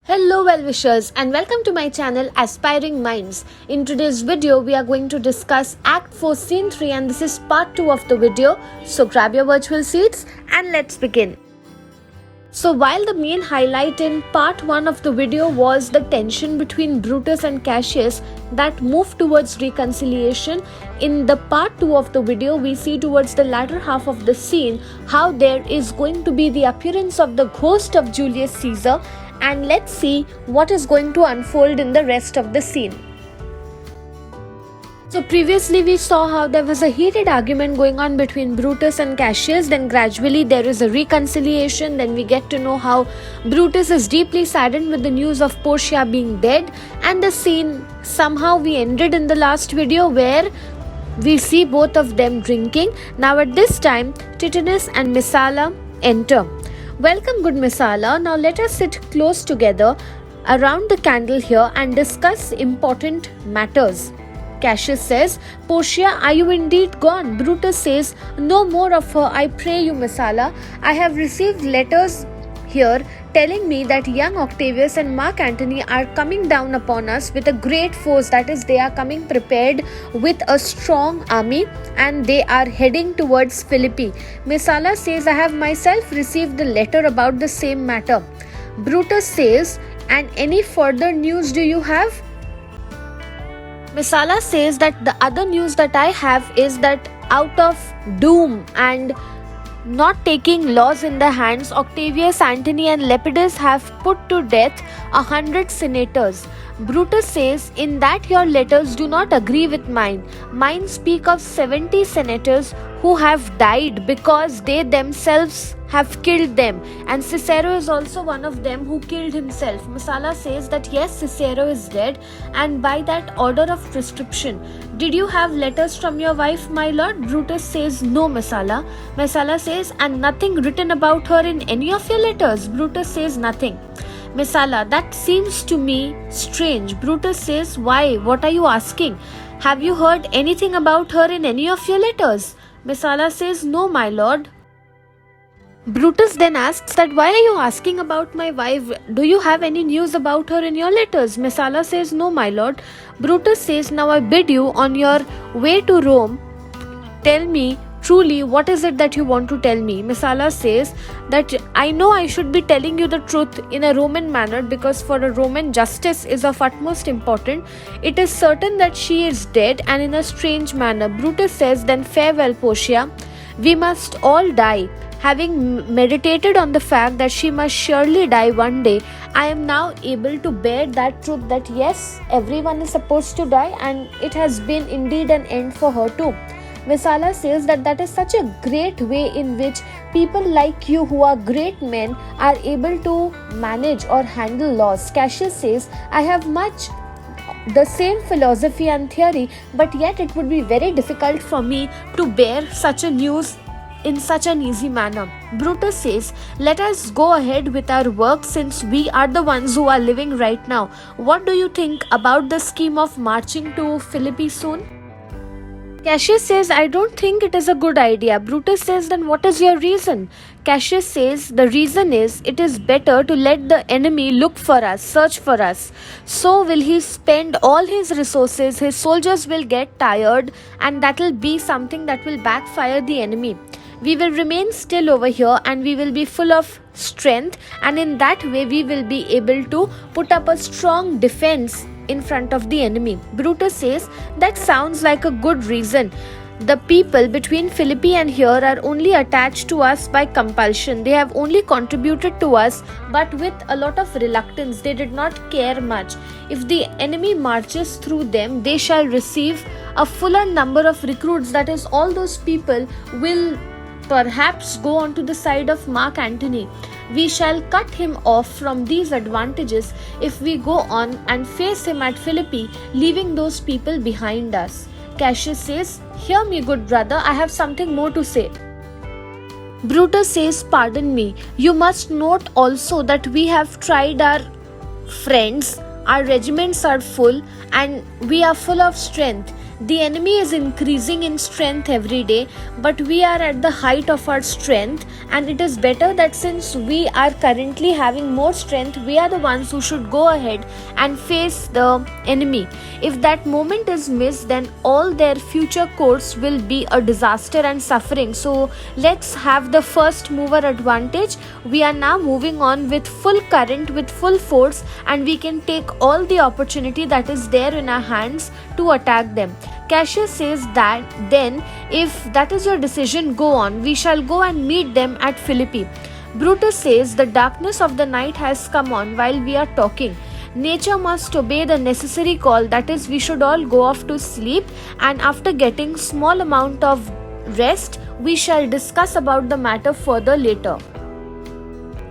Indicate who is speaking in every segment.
Speaker 1: Hello well-wishers and welcome to my channel Aspiring Minds. In today's video we are going to discuss Act 4 Scene 3 and this is part 2 of the video. So grab your virtual seats and let's begin. So while the main highlight in part 1 of the video was the tension between Brutus and Cassius that moved towards reconciliation, in the part 2 of the video we see towards the latter half of the scene how there is going to be the appearance of the ghost of Julius Caesar, and let's see what is going to unfold in the rest of the scene. So previously we saw how there was a heated argument going on between Brutus and Cassius, then gradually there is a reconciliation, then we get to know how Brutus is deeply saddened with the news of Portia being dead, and the scene somehow we ended in the last video where we see both of them drinking. Now at this time Titanus and Messala enter. Welcome good Messala, now let us sit close together around the candle here and discuss important matters. Cassius says, Portia, are you indeed gone? Brutus says, no more of her, I pray you Messala. I have received letters here telling me that young Octavius and Mark Antony are coming down upon us with a great force, that is they are coming prepared with a strong army and they are heading towards Philippi. Messala says, I have myself received a letter about the same matter. Brutus says, and any further news do you have? Messala says that the other news that I have is that out of doom and not taking laws in their hands, Octavius, Antony and Lepidus have put to death 100 senators. Brutus says, in that your letters do not agree with mine. Mine speak of 70 senators who have died because they themselves have killed them, and Cicero is also one of them who killed himself. Messala says that yes, Cicero is dead, and by that order of prescription. Did you have letters from your wife, my lord? Brutus says, no, Messala. Messala says, and nothing written about her in any of your letters? Brutus says, nothing. Messala, that seems to me strange. Brutus says, why? What are you asking? Have you heard anything about her in any of your letters? Messala says, no, my lord. Brutus then asks that why are you asking about my wife? Do you have any news about her in your letters? Messala says, no, my lord. Brutus says, now I bid you on your way to Rome, tell me truly what is it that you want to tell me. Messala says that I know I should be telling you the truth in a Roman manner because for a Roman justice is of utmost importance. It is certain that she is dead and in a strange manner. Brutus says, then farewell Portia, we must all die. Having meditated on the fact that she must surely die one day, I am now able to bear that truth that yes, everyone is supposed to die and it has been indeed an end for her too. Messala says that is such a great way in which people like you who are great men are able to manage or handle laws. Cassius says, I have much the same philosophy and theory, but yet it would be very difficult for me to bear such a news in such an easy manner. Brutus says, let us go ahead with our work since we are the ones who are living right now. What do you think about the scheme of marching to Philippi soon? Cassius says, I don't think it is a good idea. Brutus says, then what is your reason? Cassius says, the reason is it is better to let the enemy look for us, search for us. So will he spend all his resources, his soldiers will get tired and that will be something that will backfire the enemy. We will remain still over here and we will be full of strength, and in that way we will be able to put up a strong defense in front of the enemy. Brutus says, that sounds like a good reason. The people between Philippi and here are only attached to us by compulsion. They have only contributed to us but with a lot of reluctance. They did not care much. If the enemy marches through them, they shall receive a fuller number of recruits. That is, all those people will perhaps go on to the side of Mark Antony. We shall cut him off from these advantages if we go on and face him at Philippi, leaving those people behind us. Cassius says, hear me good brother, I have something more to say. Brutus says, pardon me, you must note also that we have tried our friends, our regiments are full and we are full of strength. The enemy is increasing in strength every day, but we are at the height of our strength, and it is better that since we are currently having more strength, we are the ones who should go ahead and face the enemy. If that moment is missed, then all their future course will be a disaster and suffering. So let's have the first mover advantage. We are now moving on with full current, with full force, and we can take all the opportunity that is there in our hands to attack them. Cassius says that then, if that is your decision, go on. We shall go and meet them at Philippi. Brutus says the darkness of the night has come on while we are talking. Nature must obey the necessary call, that is, we should all go off to sleep, and after getting small amount of rest, we shall discuss about the matter further later.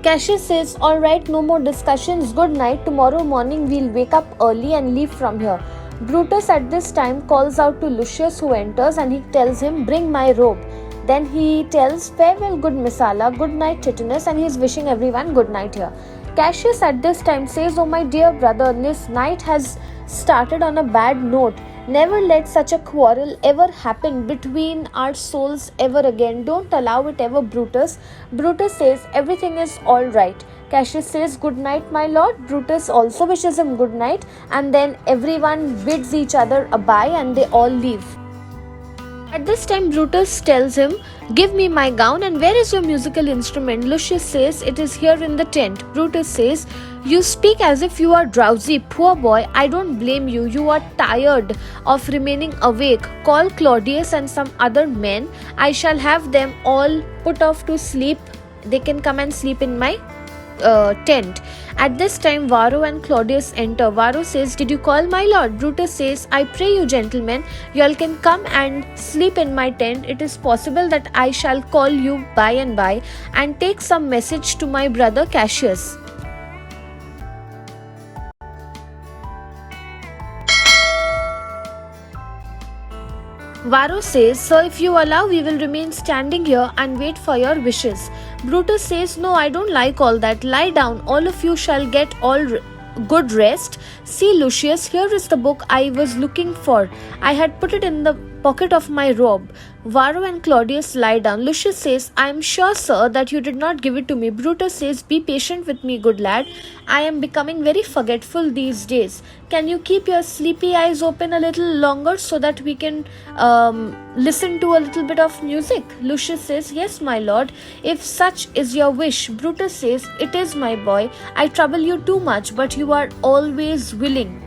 Speaker 1: Cassius says, alright, no more discussions, good night. Tomorrow morning we'll wake up early and leave from here. Brutus at this time calls out to Lucius, who enters, and he tells him, bring my robe. Then he tells, farewell good Messala, good night Titanus, and he is wishing everyone good night here. Cassius at this time says, oh my dear brother, this night has started on a bad note. Never let such a quarrel ever happen between our souls ever again. Don't allow it ever, Brutus. Brutus says, everything is alright. Cassius says, good night, my lord. Brutus also wishes him good night, and then everyone bids each other a bye and they all leave. At this time, Brutus tells him, give me my gown, and where is your musical instrument? Lucius says, it is here in the tent. Brutus says, you speak as if you are drowsy. Poor boy, I don't blame you. You are tired of remaining awake. Call Claudius and some other men. I shall have them all put off to sleep. They can come and sleep in my tent. At this time, Varro and Claudius enter. Varro says, did you call my lord? Brutus says, I pray you gentlemen, you all can come and sleep in my tent. It is possible that I shall call you by and by and take some message to my brother Cassius. Varro says, sir, if you allow, we will remain standing here and wait for your wishes. Brutus says, no, I don't like all that. Lie down, all of you shall get good rest. See, Lucius, here is the book I was looking for. I had put it in the pocket of my robe. Varro and Claudius lie down. Lucius says, I am sure, sir, that you did not give it to me. Brutus says, be patient with me, good lad. I am becoming very forgetful these days. Can you keep your sleepy eyes open a little longer so that we can listen to a little bit of music? Lucius says, yes, my lord, if such is your wish. Brutus says, it is, my boy. I trouble you too much, but you are always willing.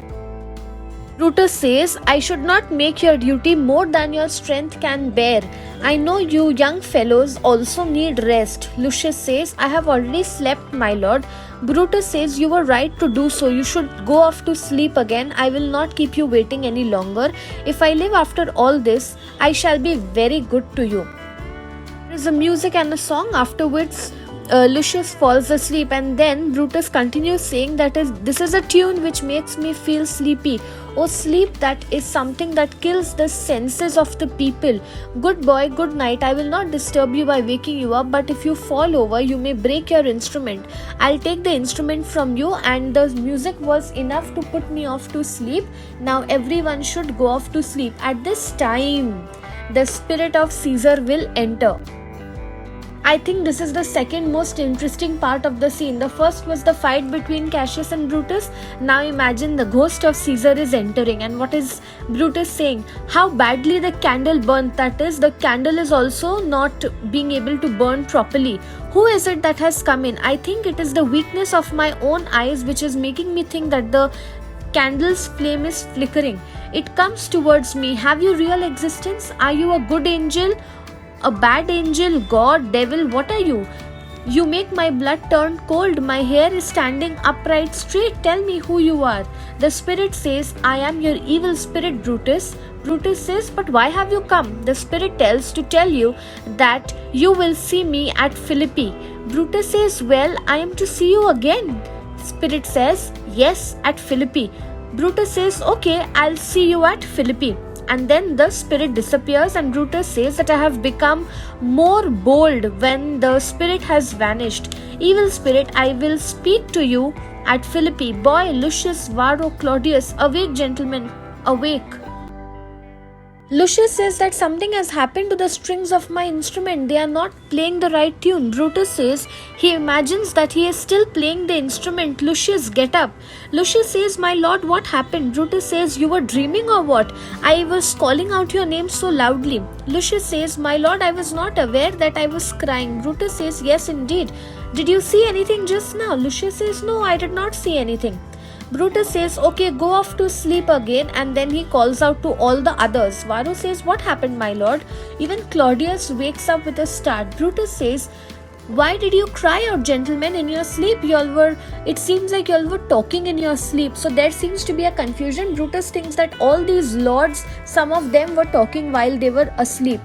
Speaker 1: Brutus says, I should not make your duty more than your strength can bear. I know you young fellows also need rest. Lucius says, I have already slept, my lord. Brutus says, you were right to do so. You should go off to sleep again. I will not keep you waiting any longer. If I live after all this, I shall be very good to you. There is a music and a song, afterwards Lucius falls asleep, and then Brutus continues saying that this is a tune which makes me feel sleepy. Oh, sleep, that is something that kills the senses of the people. Good boy, good night. I will not disturb you by waking you up, but if you fall over, you may break your instrument. I'll take the instrument from you, and the music was enough to put me off to sleep. Now everyone should go off to sleep. At this time, the spirit of Caesar will enter. I think this is the second most interesting part of the scene. The first was the fight between Cassius and Brutus. Now imagine the ghost of Caesar is entering, and what is Brutus saying? How badly the candle burnt, that is, the candle is also not being able to burn properly. Who is it that has come in? I think it is the weakness of my own eyes which is making me think that the candle's flame is flickering. It comes towards me. Have you real existence? Are you a good angel? A bad angel, god, devil, what are you? You make my blood turn cold. My hair is standing upright straight. Tell me who you are. The spirit says, I am your evil spirit, Brutus. Brutus says, but why have you come? The spirit tells to tell you that you will see me at Philippi. Brutus says, well, I am to see you again. Spirit says, yes, at Philippi. Brutus says, okay, I'll see you at Philippi. And then the spirit disappears, and Brutus says that I have become more bold when the spirit has vanished. Evil spirit, I will speak to you at Philippi. Boy, Lucius, Varro, Claudius, awake, gentlemen, awake. Lucius says that something has happened to the strings of my instrument. They are not playing the right tune. Brutus says he imagines that he is still playing the instrument. Lucius, get up. Lucius says, my lord, what happened? Brutus says, you were dreaming or what? I was calling out your name so loudly. Lucius says, my lord, I was not aware that I was crying. Brutus says, yes, indeed. Did you see anything just now? Lucius says, no, I did not see anything. Brutus says, okay, go off to sleep again, and then he calls out to all the others. Varro says, what happened, my lord? Even Claudius wakes up with a start. Brutus says, why did you cry out, gentlemen, in your sleep? It seems like you all were talking in your sleep. So there seems to be a confusion. Brutus thinks that all these lords, some of them were talking while they were asleep.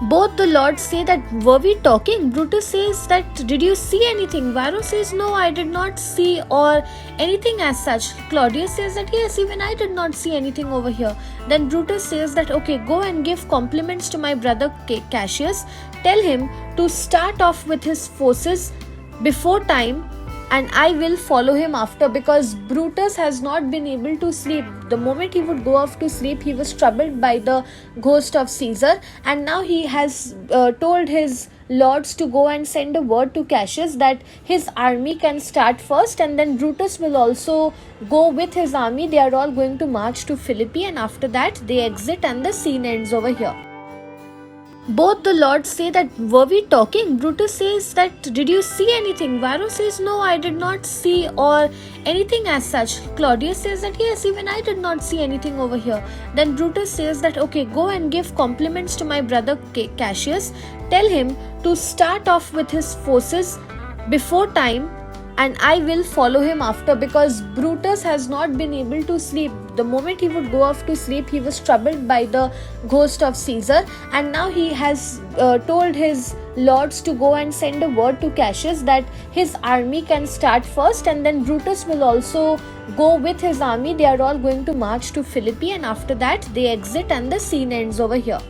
Speaker 1: Both the lords say that, were we talking? Brutus says that, did you see anything? Varro says, no, I did not see or anything as such. Claudius says that, yes, even I did not see anything over here. Then Brutus says that, okay, go and give compliments to my brother Cassius. Tell him to start off with his forces before time, and I will follow him after, because Brutus has not been able to sleep. The moment he would go off to sleep, he was troubled by the ghost of Caesar, and now he has told his lords to go and send a word to Cassius that his army can start first, and then Brutus will also go with his army. They are all going to march to Philippi, and after that they exit and the scene ends over here. Both the lords say that, were we talking? Brutus says that, did you see anything? Varro says, no, I did not see or anything as such. Claudius says that, yes, even I did not see anything over here. Then Brutus says that, okay, go and give compliments to my brother Cassius. Tell him to start off with his forces before time, and I will follow him after, because Brutus has not been able to sleep. The moment he would go off to sleep, he was troubled by the ghost of Caesar, and now he has told his lords to go and send a word to Cassius that his army can start first, and then Brutus will also go with his army. They are all going to march to Philippi, and after that they exit and the scene ends over here.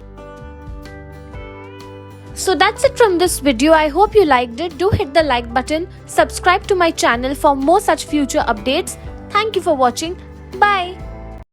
Speaker 1: So that's it from this video. I hope you liked it. Do hit the like button, subscribe to my channel for more such future updates. Thank you for watching. Bye.